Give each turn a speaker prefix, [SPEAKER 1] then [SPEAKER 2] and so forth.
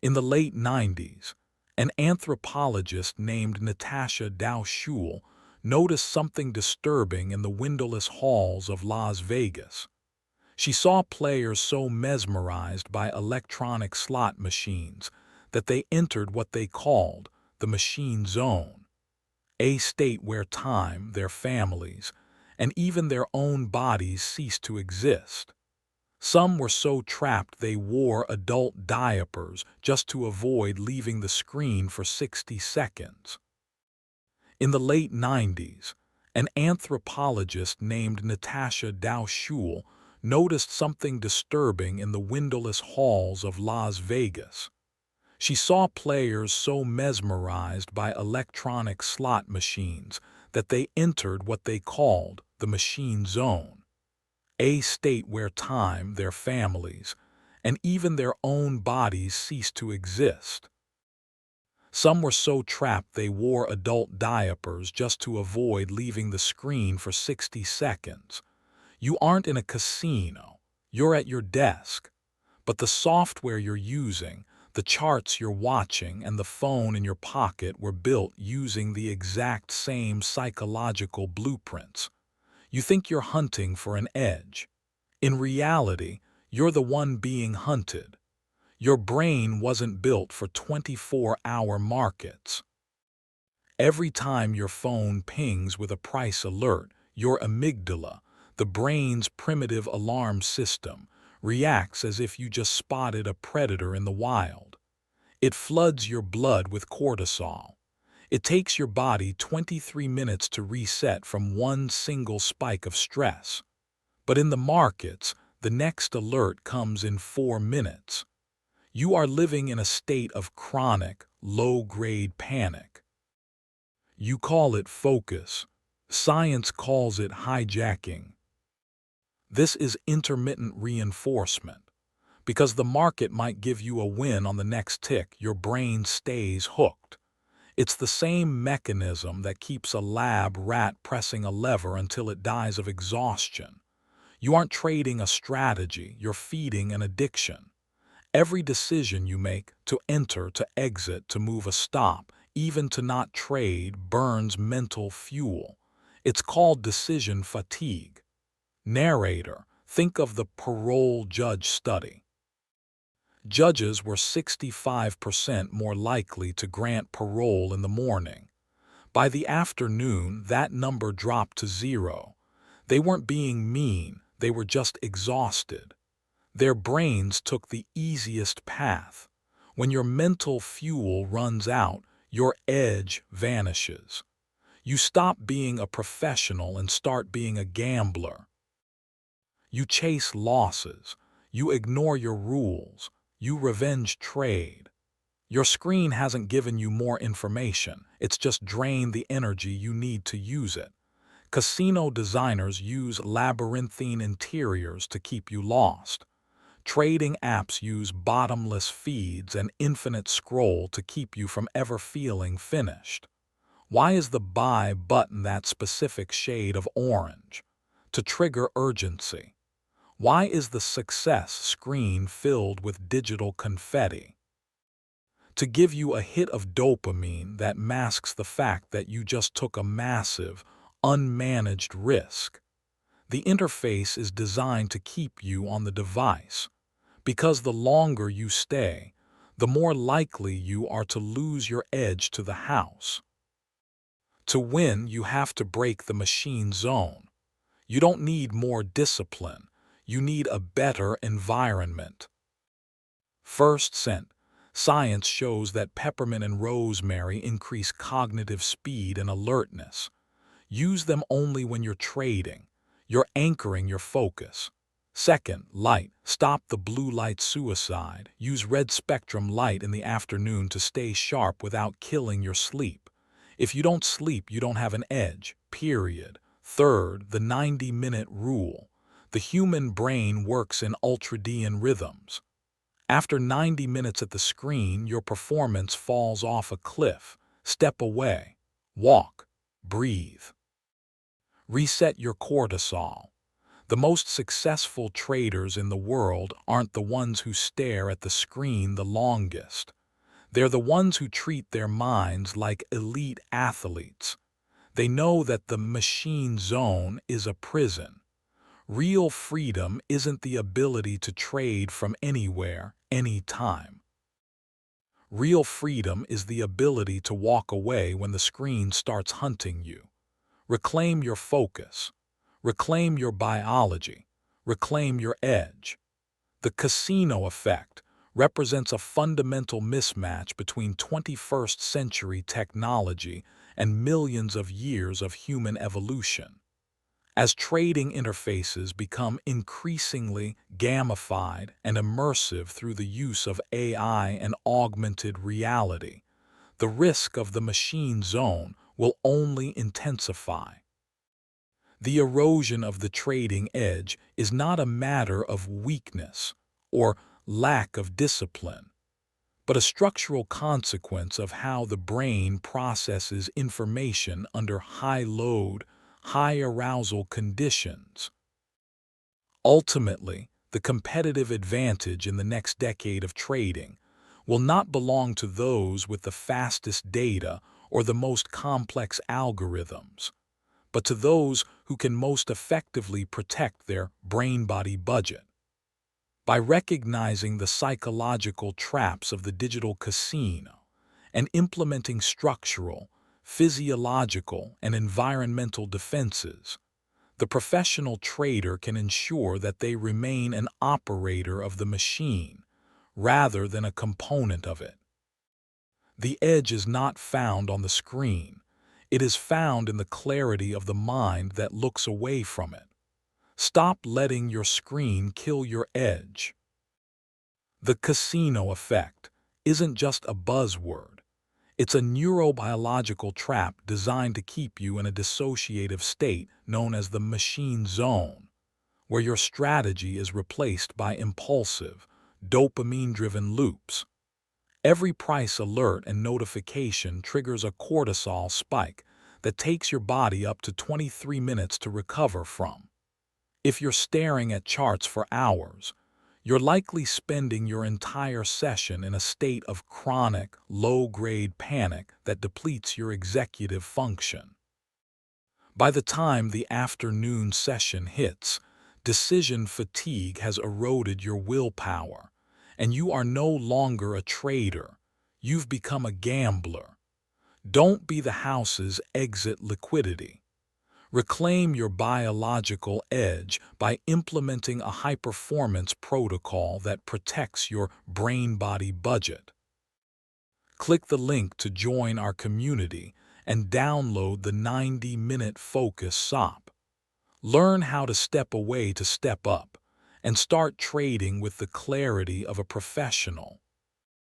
[SPEAKER 1] In the late 90s, an anthropologist named Natasha Dow noticed something disturbing in the windowless halls of Las Vegas. She saw players so mesmerized by electronic slot machines that they entered what they called the machine zone, a state where time, their families, and even their own bodies ceased to exist. Some were so trapped they wore adult diapers just to avoid leaving the screen for 60 seconds. In the late 90s, an anthropologist named Natasha Dow noticed something disturbing in the windowless halls of Las Vegas. She saw players so mesmerized by electronic slot machines that they entered what they called the machine zone, a state where time, their families, and even their own bodies ceased to exist. Some were so trapped they wore adult diapers just to avoid leaving the screen for 60 seconds. You aren't in a casino, you're at your desk, but the software you're using, the charts you're watching, and the phone in your pocket were built using the exact same psychological blueprints. You think you're hunting for an edge. In reality, you're the one being hunted. Your brain wasn't built for 24-hour markets. Every time your phone pings with a price alert, your amygdala, the brain's primitive alarm system, reacts as if you just spotted a predator in the wild. It floods your blood with cortisol. It takes your body 23 minutes to reset from one single spike of stress. But in the markets, the next alert comes in 4 minutes. You are living in a state of chronic, low-grade panic. You call it focus. Science calls it hijacking. This is intermittent reinforcement. Because the market might give you a win on the next tick, your brain stays hooked. It's the same mechanism that keeps a lab rat pressing a lever until it dies of exhaustion. You aren't trading a strategy, you're feeding an addiction. Every decision you make, to enter, to exit, to move a stop, even to not trade, burns mental fuel. It's called decision fatigue. Narrator, think of the parole judge study. Judges were 65% more likely to grant parole in the morning. By the afternoon, that number dropped to 0. They weren't being mean, they were just exhausted. Their brains took the easiest path. When your mental fuel runs out, your edge vanishes. You stop being a professional and start being a gambler. You chase losses. You ignore your rules. You revenge trade. Your screen hasn't given you more information. It's just drained the energy you need to use it. Casino designers use labyrinthine interiors to keep you lost. Trading apps use bottomless feeds and infinite scroll to keep you from ever feeling finished. Why is the buy button that specific shade of orange? To trigger urgency. Why is the success screen filled with digital confetti? To give you a hit of dopamine that masks the fact that you just took a massive, unmanaged risk. The interface is designed to keep you on the device, because the longer you stay, the more likely you are to lose your edge to the house. To win, you have to break the machine zone. You don't need more discipline. You need a better environment. First scent. Science shows that peppermint and rosemary increase cognitive speed and alertness. Use them only when you're trading. You're anchoring your focus. Second, light. Stop the blue light suicide. Use red spectrum light in the afternoon to stay sharp without killing your sleep. If you don't sleep, you don't have an edge, period. Third, the 90-minute rule. The human brain works in ultradian rhythms. After 90 minutes at the screen, your performance falls off a cliff. Step away. Walk. Breathe. Reset your cortisol. The most successful traders in the world aren't the ones who stare at the screen the longest. They're the ones who treat their minds like elite athletes. They know that the machine zone is a prison. Real freedom isn't the ability to trade from anywhere, anytime. Real freedom is the ability to walk away when the screen starts hunting you. Reclaim your focus. Reclaim your biology. Reclaim your edge. The casino effect represents a fundamental mismatch between 21st century technology and millions of years of human evolution. As trading interfaces become increasingly gamified and immersive through the use of AI and augmented reality, the risk of the machine zone will only intensify. The erosion of the trading edge is not a matter of weakness or lack of discipline, but a structural consequence of how the brain processes information under high load, high arousal conditions. Ultimately, the competitive advantage in the next decade of trading will not belong to those with the fastest data or the most complex algorithms, but to those who can most effectively protect their brain-body budget. By recognizing the psychological traps of the digital casino and implementing structural, physiological, and environmental defenses, the professional trader can ensure that they remain an operator of the machine rather than a component of it. The edge is not found on the screen. It is found in the clarity of the mind that looks away from it. Stop letting your screen kill your edge. The casino effect isn't just a buzzword. It's a neurobiological trap designed to keep you in a dissociative state known as the machine zone, where your strategy is replaced by impulsive, dopamine-driven loops. Every price alert and notification triggers a cortisol spike that takes your body up to 23 minutes to recover from. If you're staring at charts for hours, you're likely spending your entire session in a state of chronic, low-grade panic that depletes your executive function. By the time the afternoon session hits, decision fatigue has eroded your willpower, and you are no longer a trader. You've become a gambler. Don't be the house's exit liquidity. Reclaim your biological edge by implementing a high-performance protocol that protects your brain-body budget. Click the link to join our community and download the 90-minute Focus SOP. Learn how to step away to step up and start trading with the clarity of a professional.